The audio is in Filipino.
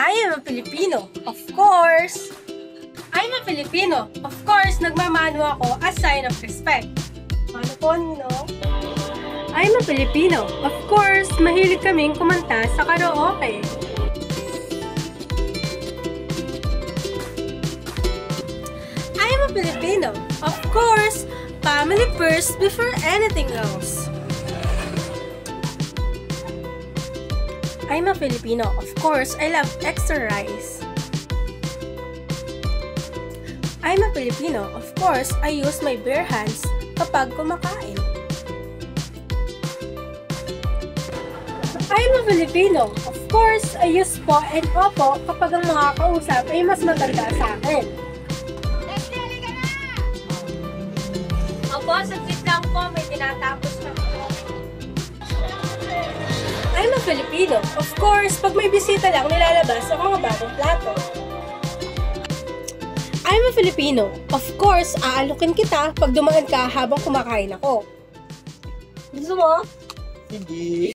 I am a Filipino, of course. I'm a Filipino, of course, nagmamano ako as sign of respect. Ano po, Ninong? I'm a Filipino, of course, mahilig kaming kumanta sa karaoke. I'm a Filipino, of course, family first before anything else. I'm a Filipino, of course, I love extra rice. I'm a Filipino, of course, I use my bare hands kapag kumakain. I'm a Filipino, of course, I use po and opo kapag ang mga kausap ay mas matanda sa akin. Opo, saglit lang po, may tinatapos na po. I'm a Filipino. Of course, pag may bisita lang, nilalabas ang mga bagong plato. I'm a Filipino. Of course, aalukin kita pag dumaan ka habang kumakain ako. Gusto mo? Hindi.